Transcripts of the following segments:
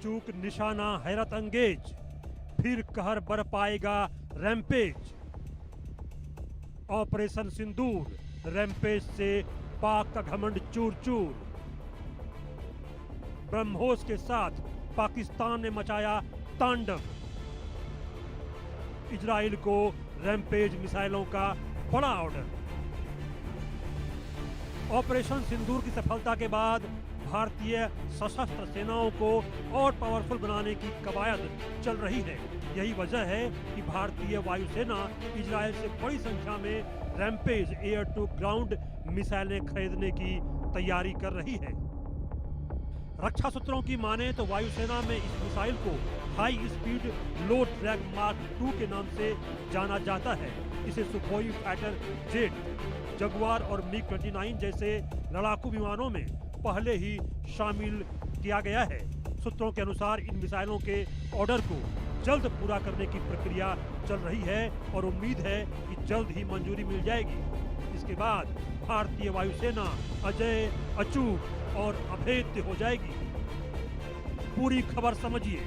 चूक निशाना हैरत अंगेज, फिर कहर बर पाएगा रैम्पेज। ऑपरेशन सिंदूर, रैम्पेज से पाक का घमंड चूर चूर। ब्रह्मोस के साथ पाकिस्तान ने मचाया तांडव। इजराइल को रैम्पेज मिसाइलों का बड़ा ऑर्डर। ऑपरेशन सिंदूर की सफलता के बाद भारतीय सशस्त्र सेनाओं को और पावरफुल बनाने की कवायद चल रही है। यही वजह है कि भारतीय वायुसेना इजराइल से बड़ी संख्या में रैम्पेज एयर टू ग्राउंड मिसाइलें खरीदने की तैयारी कर रही है। रक्षा सूत्रों की माने तो वायुसेना में इस मिसाइल को हाई स्पीड लो ड्रैग मार्क 2 के नाम से जाना जाता है। इसे सुखोई फाइटर जेट, जगुआर और MiG-29 जैसे लड़ाकू विमानों में पहले ही शामिल किया गया है। सूत्रों के अनुसार इन मिसाइलों के ऑर्डर को जल्द पूरा करने की प्रक्रिया चल रही है और उम्मीद है कि जल्द ही मंजूरी मिल जाएगी। इसके बाद भारतीय वायुसेना अजय, अचूक और अभेद्य हो जाएगी। पूरी खबर समझिए।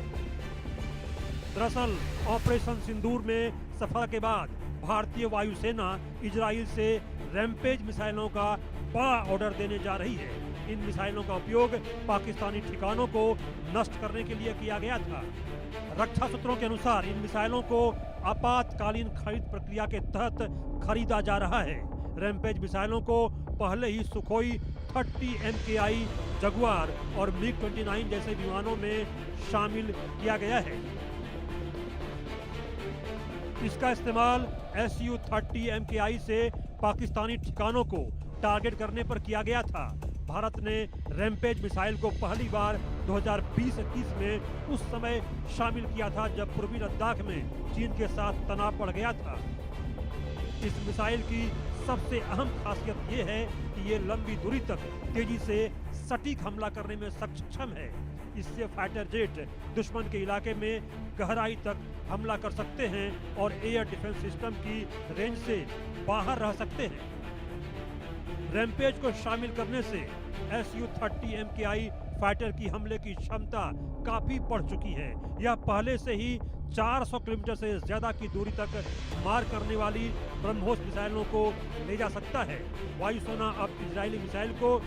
दरअसल ऑपरेशन सिंदूर में सफलता के बाद भारतीय वायुसेना इजराइल से रैम्पेज मिसाइलों का बड़ा ऑर्डर देने जा रही है। इन मिसाइलों का उपयोग पाकिस्तानी ठिकानों को नष्ट करने के लिए किया गया था। रक्षा सूत्रों के अनुसार इन मिसाइलों को आपातकालीन खरीद प्रक्रिया के तहत खरीदा जा रहा है। रैम्पेज मिसाइलों को पहले ही सुखोई 30 MKI, जगुआर और MiG-29 जैसे विमानों में शामिल किया गया है। इसका इस्तेमाल Su-30 MKI से पाकिस्तानी ठिकानों को टारगेट करने पर किया गया था। भारत ने रैम्पेज मिसाइल को पहली बार 2020-21 में उस समय शामिल किया था जब पूर्वी लद्दाख में चीन के साथ तनाव बढ़ गया था। इस मिसाइल की सबसे अहम खासियत ये है कि ये लंबी दूरी तक तेजी से सटीक हमला करने में सक्षम है। इससे फाइटर जेट दुश्मन के इलाके में गहराई तक हमला कर सकते हैं और एयर डिफेंस सिस्टम की रेंज से बाहर रह सकते हैं। रैम्पेज को शामिल करने से Su-30 MKI फाइटर की हमले की क्षमता काफी बढ़ चुकी है। यह पहले से ही 400 किलोमीटर से ज्यादा की दूरी तक मार करने वाली ब्रह्मोस मिसाइलों को ले जा सकता है। वायुसेना अब इजरायली मिसाइल को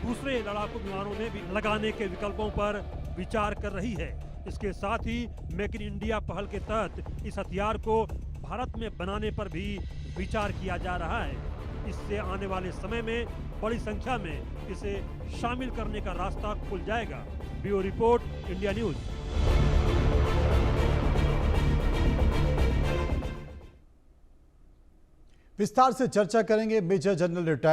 दूसरे लड़ाकू विमानों में भी लगाने के विकल्पों पर विचार कर रही है। इसके साथ ही मेक इन इंडिया पहल के तहत इस हथियार को भारत में बनाने पर भी विचार किया जा रहा है। इससे आने वाले समय में बड़ी संख्या में इसे शामिल करने का रास्ता खुल जाएगा। Bureau report, India news. विस्तार से चर्चा करेंगे मेजर जनरल रिटायर्ड